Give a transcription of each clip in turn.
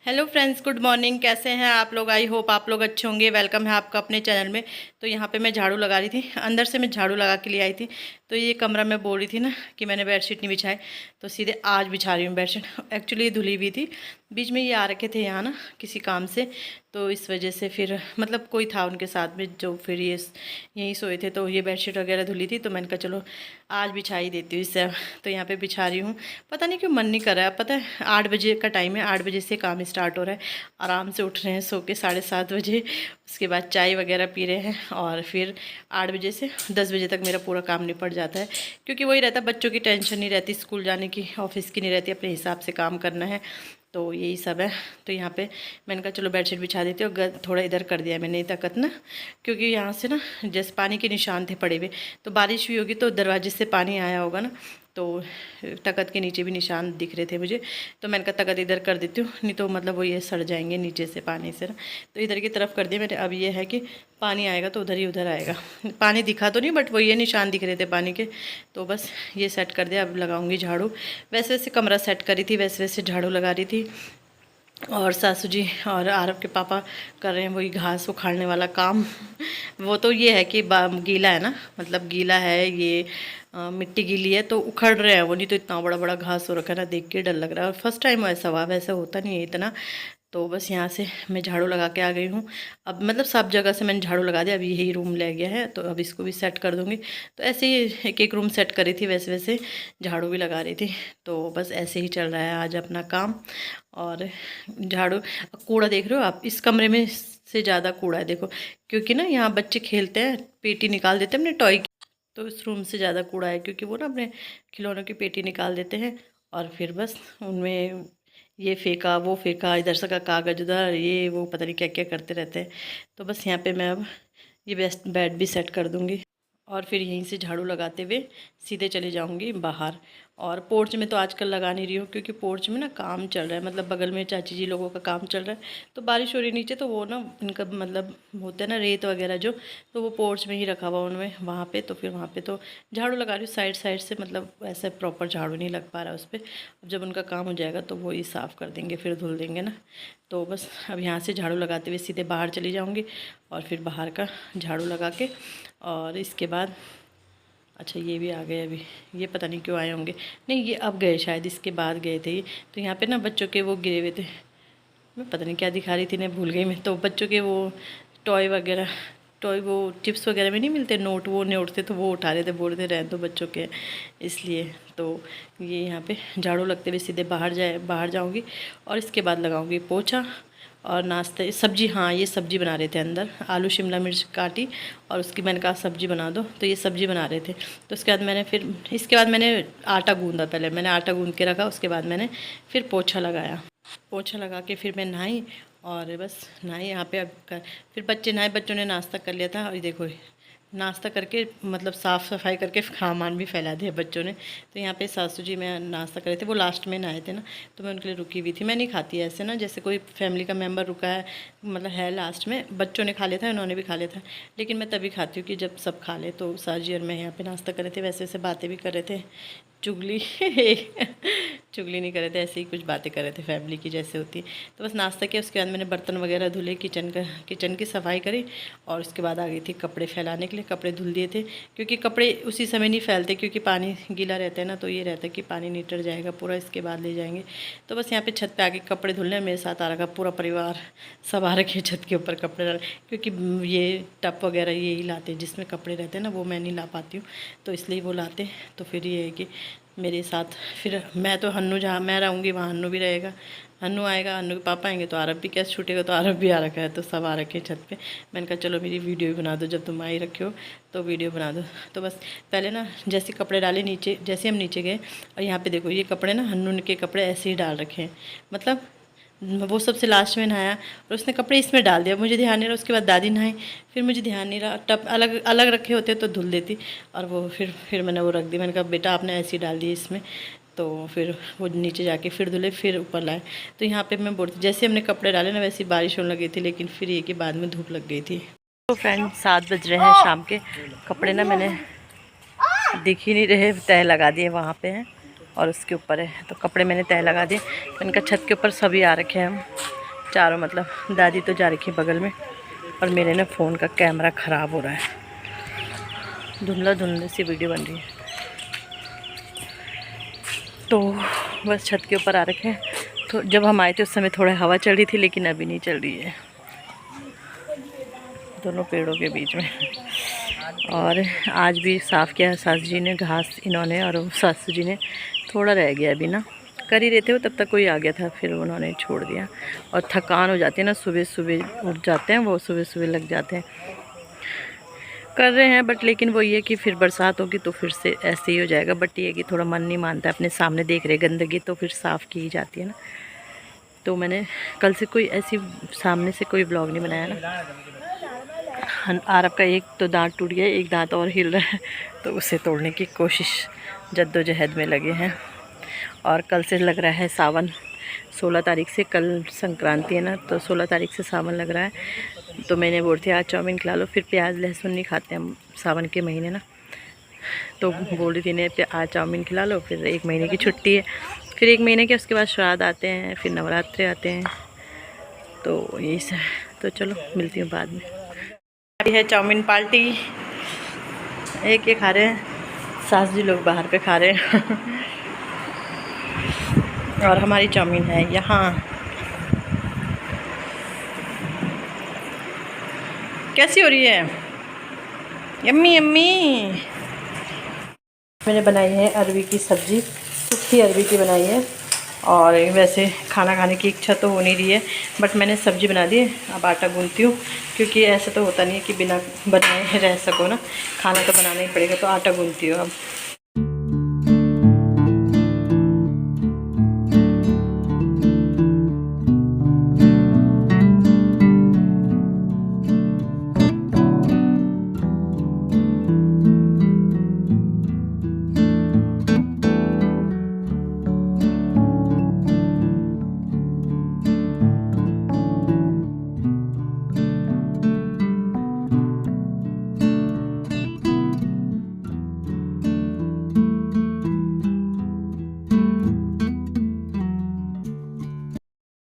Hello friends, good morning. कैसे हैं आप लोग? आई होप आप लोग अच्छे होंगे। वेलकम है आपका अपने चैनल में। तो यहाँ पे मैं झाड़ू लगा रही थी, अंदर से मैं झाड़ू लगा के लिए आई थी। तो ये कमरा मैं बोल रही थी ना कि मैंने बेडशीट नहीं बिछाई, तो सीधे आज बिछा रही हूँ बेडशीट। एक्चुअली ये धुली हुई थी, बीच में ये आ रखे थे यहाँ ना किसी काम से, तो इस वजह से फिर मतलब कोई था उनके साथ में, जो फिर ये यहीं सोए थे, तो ये बेडशीट वगैरह धुली थी। तो मैंने कहा चलो आज बिछा ही देती हूँ इससे। तो यहाँ पे बिछा रही हूँ। पता नहीं क्यों मन नहीं कर रहा है। पता है 8 बजे का टाइम है, 8 बजे से काम स्टार्ट हो रहा है। आराम से उठ रहे हैं सो के 7:30 बजे। उसके बाद चाय वगैरह पी रहे हैं और फिर 8 बजे से 10 बजे तक मेरा पूरा काम निपट जाता है। क्योंकि वही रहता है, बच्चों की टेंशन नहीं रहती, स्कूल जाने की, ऑफिस की नहीं रहती, अपने हिसाब से काम करना है। तो यही सब है। तो यहाँ पे मैंने कहा चलो बेडशीट बिछा देती हूँ। थोड़ा इधर कर दिया मैंने तकत ना, क्योंकि यहाँ से ना जैसे पानी के निशान थे पड़े हुए, तो बारिश हुई होगी तो दरवाजे से पानी आया होगा ना, तो तकत के नीचे भी निशान दिख रहे थे मुझे। तो मैंने कहा तकत इधर कर देती हूँ, नहीं तो मतलब वो ये सड़ जाएंगे नीचे से पानी से ना। तो इधर की तरफ कर दिया मैंने। अब ये है कि पानी आएगा तो उधर ही उधर आएगा। पानी दिखा तो नहीं, बट वो ये निशान दिख रहे थे पानी के। तो बस ये सेट कर दिया। अब लगाऊंगी झाड़ू। वैसे वैसे कमरा सेट करी थी, वैसे वैसे झाड़ू लगा रही थी। और सासू जी और आरब के पापा कर रहे हैं वही घास उखाड़ने वाला काम। वो तो ये है कि गीला है ना, मतलब गीला है ये, मिट्टी गीली है तो उखड़ रहे हैं वो। नहीं तो इतना बड़ा बड़ा घास हो रखा है ना, देख के डर लग रहा है। और फर्स्ट टाइम ऐसा हुआ, वैसे होता नहीं है इतना। तो बस यहाँ से मैं झाड़ू लगा के आ गई हूँ। अब मतलब सब जगह से मैंने झाड़ू लगा दिया। अब यही रूम ले गया है, तो अब इसको भी सेट कर दूँगी। तो ऐसे ही एक एक रूम सेट करी थी, वैसे वैसे झाड़ू भी लगा रही थी। तो बस ऐसे ही चल रहा है आज अपना काम। और झाड़ू, कूड़ा देख रहे हो आप, इस कमरे में से ज़्यादा कूड़ा है देखो। क्योंकि ना यहाँ बच्चे खेलते हैं, पेटी निकाल देते हैं अपने टॉय की। तो इस रूम से ज़्यादा कूड़ा है, क्योंकि वो ना अपने खिलौनों की पेटी निकाल देते हैं और फिर बस उनमें ये फेंका वो फेंका, इधर से का कागज उधर, ये वो पता नहीं क्या क्या करते रहते हैं। तो बस यहाँ पे मैं अब ये बेस्ट बेड भी सेट कर दूँगी और फिर यहीं से झाड़ू लगाते हुए सीधे चले जाऊंगी बाहर। और पोर्च में तो आजकल लगा नहीं रही हूँ, क्योंकि पोर्च में ना काम चल रहा है, मतलब बगल में चाची जी लोगों का काम चल रहा है। तो बारिश हो रही नीचे, तो वो ना इनका मतलब होता है ना रेत वगैरह जो, तो वो पोर्च में ही रखा हुआ उनमें वहाँ पे। तो फिर वहाँ पे तो झाड़ू लगा रही हूँ साइड साइड से, मतलब ऐसे प्रॉपर झाड़ू नहीं लग पा रहा उस पर। अब जब उनका काम हो जाएगा तो वो ही साफ़ कर देंगे, फिर धुल देंगे ना। तो बस अब यहाँ से झाड़ू लगाते हुए सीधे बाहर चली जाऊँगी और फिर बाहर का झाड़ू लगा के, और इसके बाद अच्छा ये भी आ गए अभी। ये पता नहीं क्यों आए होंगे, नहीं ये अब गए शायद, इसके बाद गए थे ये। तो यहाँ पे ना बच्चों के वो गिरे हुए थे, मैं पता नहीं क्या दिखा रही थी ना, भूल गई मैं। तो बच्चों के वो टॉय वगैरह, टॉय वो चिप्स वगैरह में नहीं मिलते नोट, वो नोट थे, तो वो उठा रहे थे, बोल रहे थे रहने दो बच्चों के, इसलिए। तो ये यहाँ पे झाड़ू लगते हुए सीधे बाहर जाऊँगी और इसके बाद लगाऊँगी पोछा और नाश्ते सब्जी। हाँ ये सब्जी बना रहे थे अंदर, आलू शिमला मिर्च काटी और उसकी मैंने कहा सब्जी बना दो, तो ये सब्जी बना रहे थे। तो उसके बाद मैंने फिर इसके बाद मैंने आटा गूंदा, पहले मैंने आटा गूंद के रखा, उसके बाद मैंने फिर पोछा लगाया। पोछा लगा के फिर मैं नहाई और बस नहाई यहाँ पे। अब फिर बच्चे नहाए, बच्चों ने नाश्ता कर लिया था। और देखो नाश्ता करके मतलब साफ़ सफाई करके सामान भी फैला दिया बच्चों ने। तो यहाँ पे सासू जी मैं नाश्ता कर रहे थे, वो लास्ट में नहाए थे ना, तो मैं उनके लिए रुकी हुई थी। मैं नहीं खाती ऐसे ना, जैसे कोई फैमिली का मेम्बर रुका है, मतलब है लास्ट में, बच्चों ने खा लिया था, उन्होंने भी खा लिया था। लेकिन मैं तभी खाती हूँ कि जब सब खा ले। तो सासू जी और मैं यहाँ पे नाश्ता कर रहे थे, वैसे वैसे बातें भी कर रहे थे, चुगली चुगली नहीं कर रहे थे, ऐसे ही कुछ बातें कर रहे थे फैमिली की जैसे होती है। तो बस नाश्ता किया, उसके बाद मैंने बर्तन वगैरह धुले, किचन की सफाई करी और उसके बाद आ गई थी कपड़े फैलाने के लिए। कपड़े धुल दिए थे, क्योंकि कपड़े उसी समय नहीं फैलते, क्योंकि पानी गीला रहता है ना, तो ये रहता है कि पानी नितर जाएगा पूरा, इसके बाद ले जाएंगे। तो बस यहाँ पे छत पे आके कपड़े धुलने, मेरे साथ आ रखा पूरा परिवार, सब आ रखे छत के ऊपर कपड़े डाल, क्योंकि ये टप वगैरह ये ही लाते हैं जिसमें कपड़े रहते हैं ना, वो मैं नहीं ला पाती हूँ, तो इसलिए वो लाते। तो फिर ये है कि मेरे साथ फिर मैं तो हन्नू, जहाँ मैं रहूँगी वहाँ हन्नू भी रहेगा। हन्नू आएगा, हन्नू के पापा आएंगे तो आरब भी कैसे छूटेगा, तो आरब भी आ रखा है, तो सब आ रखे हैं छत पे। मैंने कहा चलो मेरी वीडियो भी बना दो, जब तुम आई रखे हो तो वीडियो बना दो। तो बस पहले ना जैसे कपड़े डाले नीचे, जैसे हम नीचे गए, और यहाँ पे देखो ये कपड़े ना हन्नू के कपड़े ऐसे ही डाल रखे हैं, मतलब वो सबसे लास्ट में नहाया और उसने कपड़े इसमें डाल दिया, मुझे ध्यान नहीं रहा। उसके बाद दादी नहाई, फिर मुझे ध्यान नहीं रहा, टब अलग अलग रखे होते तो धुल देती, और वो फिर मैंने वो रख दी। मैंने कहा बेटा आपने ऐसे ही डाल दिए इसमें, तो फिर वो नीचे जाके फिर धुले, फिर ऊपर लाए। तो यहाँ पे मैं बोलती, जैसे हमने कपड़े डाले ना वैसे बारिश होने लगी थी, लेकिन फिर ये कि बाद में धूप लग गई थी। तो फ्रेंड 7 बज रहे हैं शाम के। कपड़े ना मैंने दिख ही नहीं रहे, तह लगा दिए वहाँ पे हैं और उसके ऊपर है, तो कपड़े मैंने तह लगा दिए। तो इनका छत के ऊपर सभी आ रखे हैं हम, चारों, मतलब दादी तो जा रखी है बगल में, और मेरे ना फ़ोन का कैमरा ख़राब हो रहा है, धुंधला धुंधले सी वीडियो बन रही है। तो बस छत के ऊपर आ रखे हैं। तो जब हम आए थे उस समय थोड़ा हवा चल रही थी, लेकिन अभी नहीं चल रही है, दोनों पेड़ों के बीच में। और आज भी साफ़ किया सासू जी ने घास, इन्होंने, और सासू जी ने थोड़ा रह गया अभी ना, कर ही रहते हो तब तक कोई आ गया था, फिर उन्होंने छोड़ दिया। और थकान हो जाती है ना, सुबह सुबह उठ जाते हैं वो, सुबह सुबह लग जाते हैं, कर रहे हैं। बट लेकिन वो ये कि फिर बरसात होगी तो फिर से ऐसे ही हो जाएगा। बट ये कि थोड़ा मन नहीं मानता, अपने सामने देख रहे गंदगी तो फिर साफ़ की ही जाती है ना। तो मैंने कल से कोई ऐसी सामने से कोई ब्लॉग नहीं बनाया ना। आरब का एक तो दांत टूट गया, एक दांत और हिल रहा है, तो उसे तोड़ने की कोशिश जद्दोजहद में लगे हैं। और कल से लग रहा है सावन, 16 तारीख से, कल संक्रांति है ना, तो 16 तारीख से सावन लग रहा है। तो मैंने बोल थी आज चाउमीन खिला लो, फिर प्याज लहसुन नहीं खाते हम सावन के महीने ना, तो बोल रही थी ने आज चाउमीन खिला लो, फिर 1 महीने की छुट्टी है, फिर 1 महीने के उसके बाद श्राद्ध आते हैं, फिर नवरात्रे आते हैं, तो यही सब। तो चलो मिलती हूँ बाद में। अभी है चाउमीन पार्टी, एक खा रहे हैं, सास जी लोग बाहर पे खा रहे हैं और हमारी चाउमीन है यहाँ। कैसी हो रही है? Yummy yummy. मैंने बनाई है अरवी की सब्ज़ी, सूखी अरवी की बनाई है। और वैसे खाना खाने की इच्छा तो हो नहीं रही है, बट मैंने सब्ज़ी बना दी है। अब आटा गूंथती हूँ, क्योंकि ऐसा तो होता नहीं है कि बिना बनाए रह सको ना, खाना तो बनाना ही पड़ेगा। तो आटा गूंथती हूँ अब।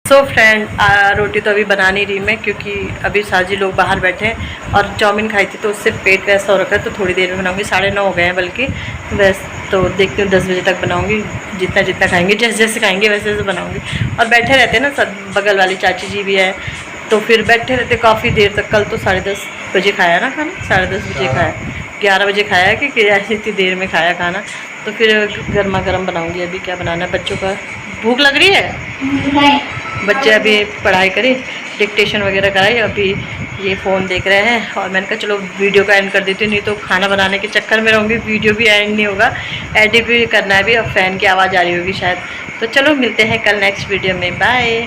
सो फ्रेंड, रोटी तो अभी बना नहीं रही मैं, क्योंकि अभी साजी लोग बाहर बैठे हैं और चाउमीन खाई थी तो उससे पेट वैसा हो रखा है। तो थोड़ी देर में बनाऊंगी, 9:30 हो गए हैं बल्कि। वैसे तो देखती हूँ 10 बजे तक बनाऊंगी, जितना जितना खाएंगे, जैसे जैसे खाएंगे वैसे वैसे बनाऊंगी। और बैठे रहते हैं ना सब, बगल वाली चाची जी भी है, तो फिर बैठे रहते काफ़ी देर तक। कल तो 10:30 बजे खाया ना खाना, 10:30 बजे खाया, 11 बजे खाया कि ऐसी इतनी देर में खाया खाना। तो फिर गर्मा गर्म बनाऊँगी। अभी क्या बनाना है, बच्चों का भूख लग रही है, बच्चे अभी पढ़ाई करें, डिक्टेशन वगैरह कराई, अभी ये फ़ोन देख रहे हैं। और मैंने कहा चलो वीडियो का एंड कर देती हूँ, नहीं तो खाना बनाने के चक्कर में रहूँगी, वीडियो भी एंड नहीं होगा, एडिट भी करना है भी, और फ़ैन की आवाज़ आ रही होगी शायद। तो चलो मिलते हैं कल नेक्स्ट वीडियो में, बाय।